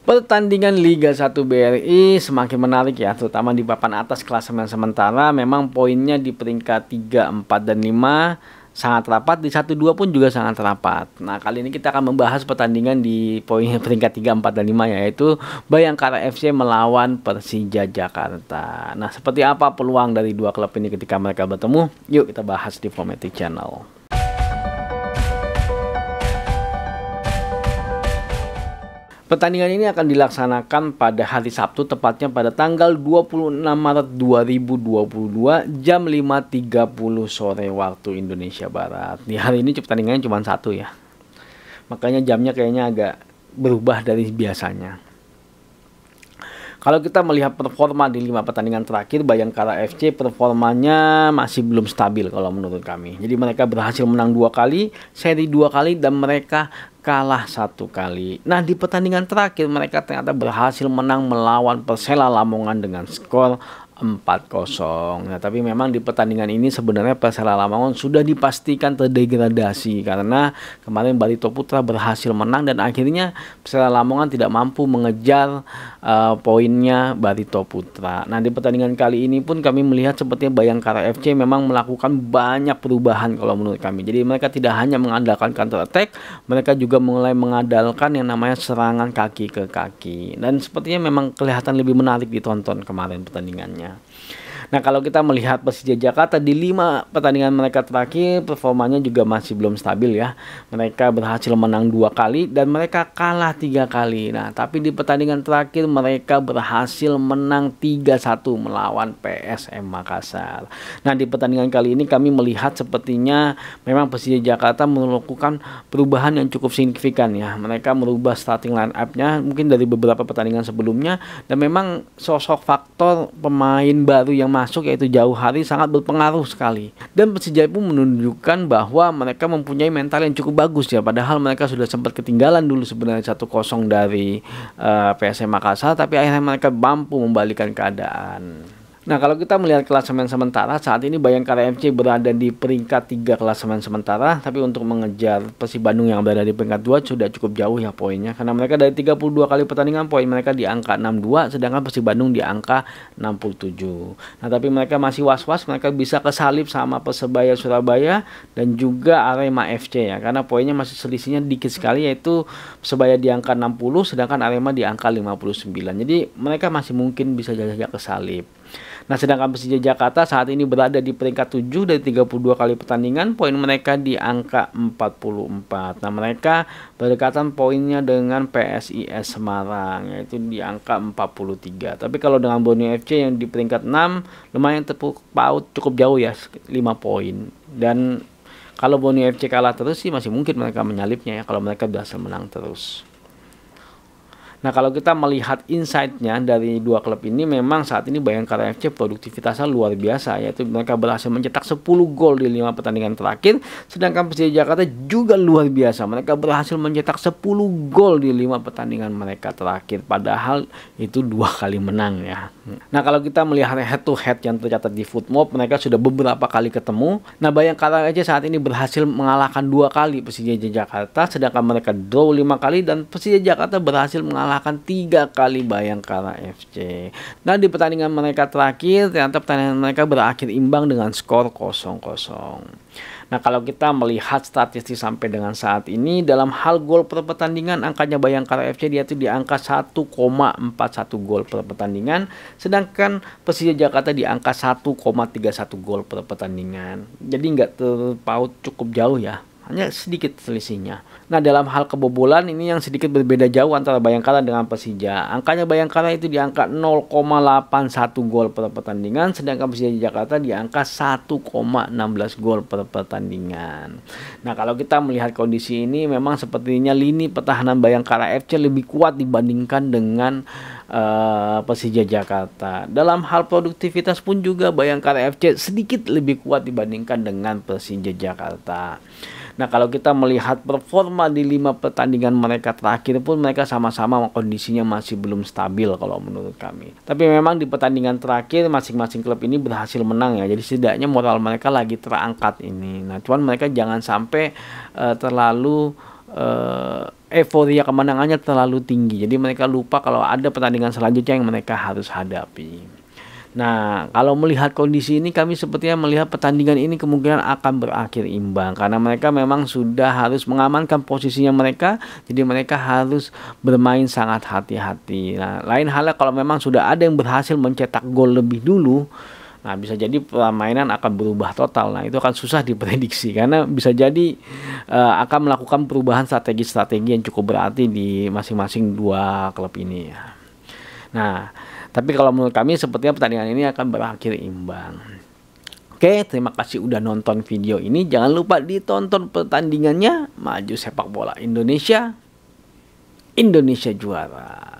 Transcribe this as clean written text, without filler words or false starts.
Pertandingan Liga 1 BRI semakin menarik ya, terutama di papan atas klasemen sementara. Memang poinnya di peringkat 3, 4, dan 5 sangat rapat, di 1, 2 pun juga sangat rapat. Nah, kali ini kita akan membahas pertandingan di poin peringkat 3, 4, dan 5, yaitu Bayangkara FC melawan Persija Jakarta. Nah, seperti apa peluang dari dua klub ini ketika mereka bertemu? Yuk kita bahas di Formatic Channel. Pertandingan ini akan dilaksanakan pada hari Sabtu, tepatnya pada tanggal 26 Maret 2022 jam 5.30 sore waktu Indonesia Barat. Di hari ini pertandingannya cuma satu ya. Makanya jamnya kayaknya agak berubah dari biasanya. Kalau kita melihat performa di 5 pertandingan terakhir, Bayangkara FC performanya masih belum stabil kalau menurut kami. Jadi mereka berhasil menang 2 kali, seri 2 kali, dan mereka kalah 1 kali. Nah, di pertandingan terakhir mereka ternyata berhasil menang melawan Persela Lamongan dengan skor 4-0. Nah, tapi memang di pertandingan ini sebenarnya Persela Lamongan sudah dipastikan terdegradasi karena kemarin Barito Putra berhasil menang dan akhirnya Persela Lamongan tidak mampu mengejar poinnya Barito Putra. Nah, di pertandingan kali ini pun kami melihat sepertinya Bayangkara FC memang melakukan banyak perubahan kalau menurut kami. Jadi mereka tidak hanya mengandalkan counter attack, mereka juga mulai mengandalkan yang namanya serangan kaki ke kaki. Dan sepertinya memang kelihatan lebih menarik ditonton kemarin pertandingannya. Nah, kalau kita melihat Persija Jakarta di 5 pertandingan mereka terakhir, performanya juga masih belum stabil ya. Mereka berhasil menang 2 kali dan mereka kalah 3 kali. Nah, tapi di pertandingan terakhir mereka berhasil menang 3-1 melawan PSM Makassar. Nah, di pertandingan kali ini kami melihat sepertinya memang Persija Jakarta melakukan perubahan yang cukup signifikan ya. Mereka merubah starting line up-nya mungkin dari beberapa pertandingan sebelumnya, dan memang sosok faktor pemain baru yang masuk yaitu Jauh Hari sangat berpengaruh sekali. Dan Persija pun menunjukkan bahwa mereka mempunyai mental yang cukup bagus ya, padahal mereka sudah sempat ketinggalan dulu sebenarnya 1-0 dari PSM Makassar, tapi akhirnya mereka mampu membalikan keadaan. Nah, kalau kita melihat klasemen sementara, saat ini Bayangkara FC berada di peringkat 3 klasemen sementara, tapi untuk mengejar Persib Bandung yang berada di peringkat 2 sudah cukup jauh ya poinnya, karena mereka dari 32 kali pertandingan poin mereka di angka 62, sedangkan Persib Bandung di angka 67. Nah, tapi mereka masih was-was, mereka bisa kesalip sama Persebaya Surabaya dan juga Arema FC ya, karena poinnya masih selisihnya dikit sekali, yaitu Persebaya di angka 60, sedangkan Arema di angka 59. Jadi mereka masih mungkin bisa jajak kesalip. Nah, sedangkan Persija Jakarta saat ini berada di peringkat 7 dari 32 kali pertandingan, poin mereka di angka 44. Nah, mereka berdekatan poinnya dengan PSIS Semarang, yaitu di angka 43. Tapi kalau dengan Borneo FC yang di peringkat 6, lumayan terpaut cukup jauh ya, 5 poin. Dan kalau Borneo FC kalah terus sih masih mungkin mereka menyalipnya ya, kalau mereka berhasil menang terus. Nah, kalau kita melihat insight-nya dari dua klub ini, memang saat ini Bayangkara FC produktivitasnya luar biasa, yaitu mereka berhasil mencetak 10 gol di 5 pertandingan terakhir, sedangkan Persija Jakarta juga luar biasa, mereka berhasil mencetak 10 gol di 5 pertandingan mereka terakhir, padahal itu 2 kali menang ya. Nah, kalau kita melihat head to head yang tercatat di Footmob, mereka sudah beberapa kali ketemu. Nah, Bayangkara FC saat ini berhasil mengalahkan 2 kali Persija Jakarta, sedangkan mereka draw 5 kali, dan Persija Jakarta berhasil mengalahkan 3 kali Bayangkara FC. Nah, di pertandingan mereka terakhir ternyata pertandingan mereka berakhir imbang dengan skor 0-0. Nah, kalau kita melihat statistik sampai dengan saat ini dalam hal gol per pertandingan, angkanya Bayangkara FC dia tuh di angka 1,41 gol per pertandingan, sedangkan Persija Jakarta di angka 1,31 gol per pertandingan. Jadi nggak terpaut cukup jauh ya, hanya sedikit selisihnya. Nah, dalam hal kebobolan ini yang sedikit berbeda jauh antara Bayangkara dengan Persija. Angkanya Bayangkara itu di angka 0,81 gol per pertandingan, sedangkan Persija Jakarta di angka 1,16 gol per pertandingan. Nah, kalau kita melihat kondisi ini, memang sepertinya lini pertahanan Bayangkara FC lebih kuat dibandingkan dengan Persija Jakarta. Dalam hal produktivitas pun juga Bayangkara FC sedikit lebih kuat dibandingkan dengan Persija Jakarta. Nah, kalau kita melihat performa di 5 pertandingan mereka terakhir pun mereka sama-sama kondisinya masih belum stabil kalau menurut kami. Tapi memang di pertandingan terakhir masing-masing klub ini berhasil menang ya. Jadi setidaknya moral mereka lagi terangkat ini. Nah, cuman mereka jangan sampai terlalu euforia kemenangannya terlalu tinggi. Jadi mereka lupa kalau ada pertandingan selanjutnya yang mereka harus hadapi. Nah, kalau melihat kondisi ini kami sepertinya melihat pertandingan ini kemungkinan akan berakhir imbang karena mereka memang sudah harus mengamankan posisinya mereka, jadi mereka harus bermain sangat hati-hati. Nah, lain halnya kalau memang sudah ada yang berhasil mencetak gol lebih dulu, nah bisa jadi permainan akan berubah total. Nah, itu akan susah diprediksi karena bisa jadi akan melakukan perubahan strategi-strategi yang cukup berarti di masing-masing dua klub ini ya. Nah, tapi kalau menurut kami sepertinya pertandingan ini akan berakhir imbang. Oke, terima kasih udah nonton video ini. Jangan lupa ditonton pertandingannya. Maju sepak bola Indonesia. Indonesia juara.